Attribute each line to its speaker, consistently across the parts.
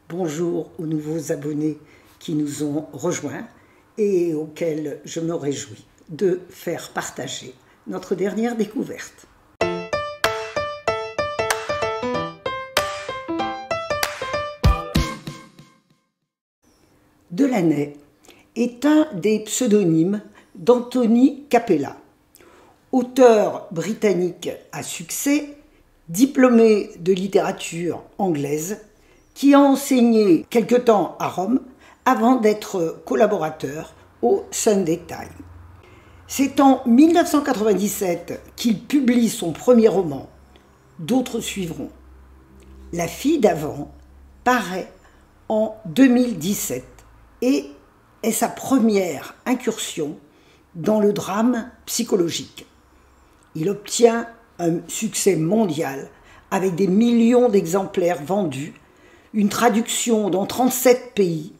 Speaker 1: Bonjour aux nouveaux abonnés qui nous ont rejoints et auxquels je me réjouis de faire partager notre dernière découverte. Delaunay est un des pseudonymes d'Anthony Capella, auteur britannique à succès, diplômé de littérature anglaise, qui a enseigné quelque temps à Rome avant d'être collaborateur au Sunday Times. C'est en 1997 qu'il publie son premier roman. D'autres suivront. La fille d'avant paraît en 2017 et est sa première incursion dans le drame psychologique. Il obtient un succès mondial avec des millions d'exemplaires vendus, une traduction dans 37 pays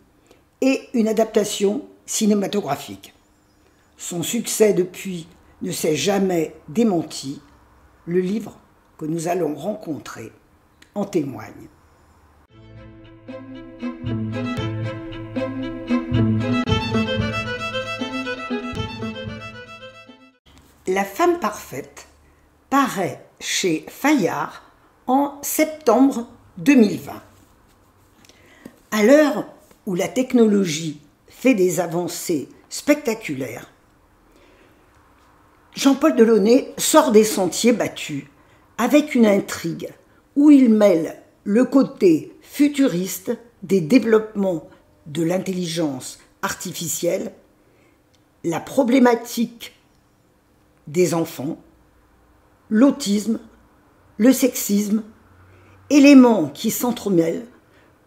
Speaker 1: et une adaptation cinématographique. Son succès depuis ne s'est jamais démenti. Le livre que nous allons rencontrer en témoigne. La femme parfaite paraît chez Fayard en septembre 2020. À l'heure où la technologie fait des avancées spectaculaires, Jean-Paul Delaunay sort des sentiers battus avec une intrigue où il mêle le côté futuriste des développements de l'intelligence artificielle, la problématique des enfants, l'autisme, le sexisme, éléments qui s'entremêlent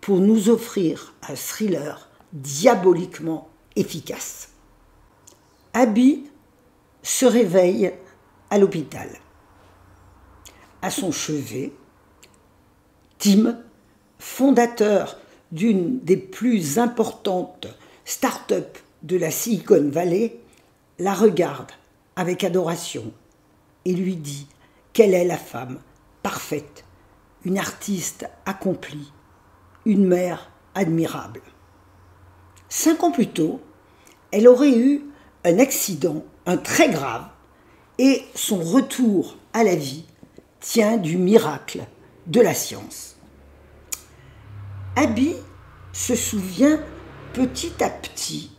Speaker 1: pour nous offrir un thriller diaboliquement efficace. Abby se réveille à l'hôpital. À son chevet, Tim, fondateur d'une des plus importantes start-up de la Silicon Valley, la regarde avec adoration et lui dit qu'elle est la femme parfaite, une artiste accomplie, une mère admirable. 5 ans plus tôt, elle aurait eu un accident, un très grave, et son retour à la vie tient du miracle de la science. Abby se souvient petit à petit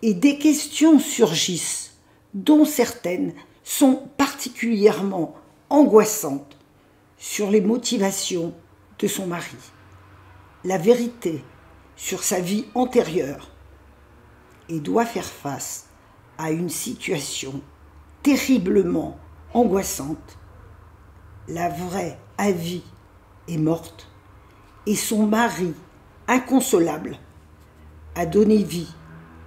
Speaker 1: et des questions surgissent, dont certaines sont particulièrement angoissantes sur les motivations de son mari. La vérité sur sa vie antérieure et doit faire face à une situation terriblement angoissante. La vraie Abby est morte et son mari, inconsolable, a donné vie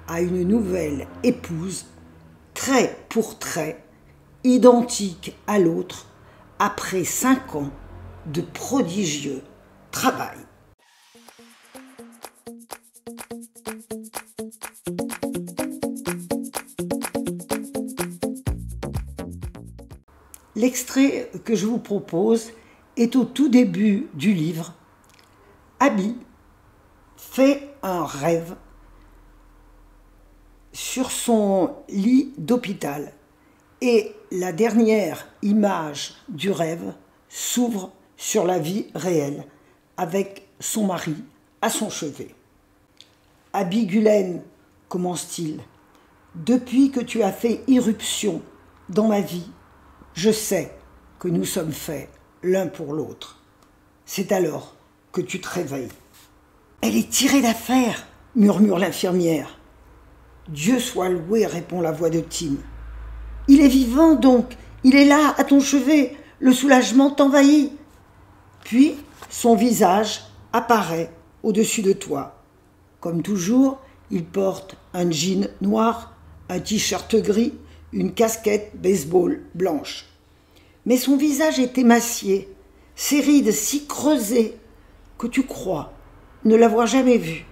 Speaker 1: à une nouvelle épouse, trait pour trait, identique à l'autre, après 5 ans de prodigieux travail. L'extrait que je vous propose est au tout début du livre. Abby fait un rêve sur son lit d'hôpital et la dernière image du rêve s'ouvre sur la vie réelle avec son mari à son chevet. Abby Gulen, commence-t-il, depuis que tu as fait irruption dans ma vie, je sais que nous sommes faits l'un pour l'autre. C'est alors que tu te réveilles. Elle est tirée d'affaire, murmure l'infirmière. Dieu soit loué, répond la voix de Tim. Il est vivant donc, il est là, à ton chevet, le soulagement t'envahit. Puis son visage apparaît au-dessus de toi. Comme toujours, il porte un jean noir, un t-shirt gris, une casquette baseball blanche. Mais son visage est émacié, ses rides si creusées que tu crois ne l'avoir jamais vu.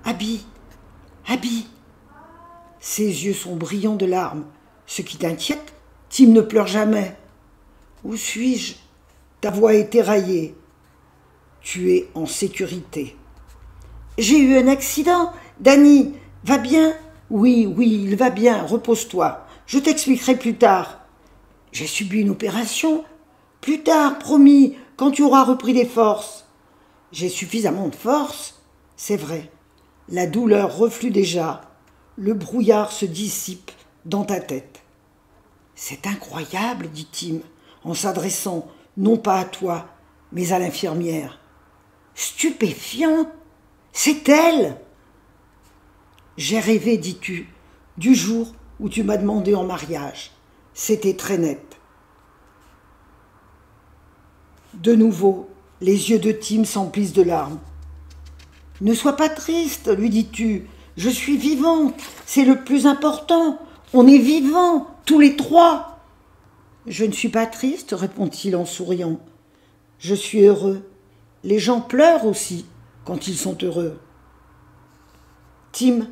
Speaker 1: Abby, Abby !» Ses yeux sont brillants de larmes. « Ce qui t'inquiète, Tim ne pleure jamais. »« Où suis-je » Ta voix est éraillée. « Tu es en sécurité. »« J'ai eu un accident. Danny va bien ?»« Oui, il va bien. Repose-toi. Je t'expliquerai plus tard. »« J'ai subi une opération. »« Plus tard, promis, quand tu auras repris des forces. »« J'ai suffisamment de force. » C'est vrai. La douleur reflue déjà. Le brouillard se dissipe dans ta tête. « C'est incroyable, dit Tim, en s'adressant non pas à toi, mais à l'infirmière. « Stupéfiant. C'est elle. » « J'ai rêvé, dis-tu, du jour où tu m'as demandé en mariage. C'était très net. » De nouveau, les yeux de Tim s'emplissent de larmes. « Ne sois pas triste, lui dis-tu. Je suis vivante, c'est le plus important. On est vivants, tous les trois. »« Je ne suis pas triste, répond-il en souriant. Je suis heureux. Les gens pleurent aussi quand ils sont heureux. » Tim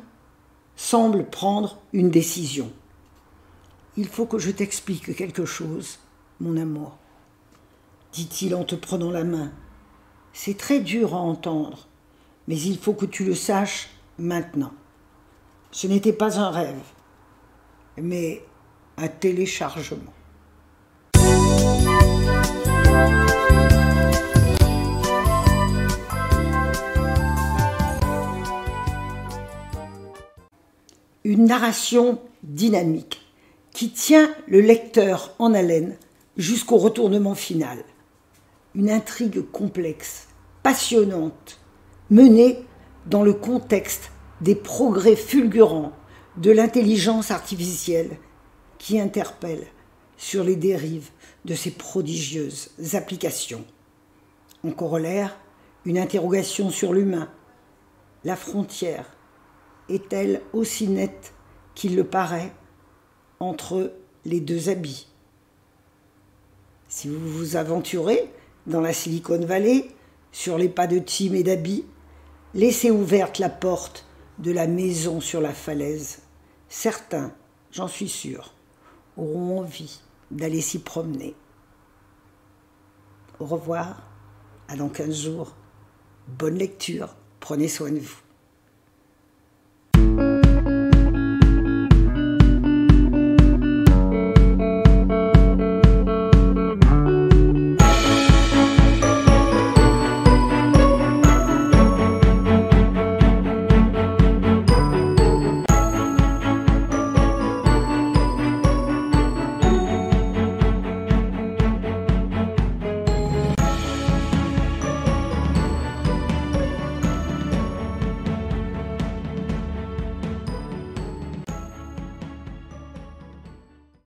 Speaker 1: semble prendre une décision. « Il faut que je t'explique quelque chose, mon amour, dit-il en te prenant la main. C'est très dur à entendre, mais il faut que tu le saches maintenant. Ce n'était pas un rêve, mais un téléchargement. » Une narration dynamique qui tient le lecteur en haleine jusqu'au retournement final. Une intrigue complexe, passionnante, menée dans le contexte des progrès fulgurants de l'intelligence artificielle qui interpelle sur les dérives de ces prodigieuses applications. En corollaire, une interrogation sur l'humain. La frontière est-elle aussi nette qu'il le paraît entre les deux Abby? Si vous vous aventurez dans la Silicon Valley, sur les pas de Tim et d'Abby, laissez ouverte la porte de la maison sur la falaise. Certains, j'en suis sûre, auront envie d'aller s'y promener. Au revoir, à dans 15 jours. Bonne lecture, prenez soin de vous.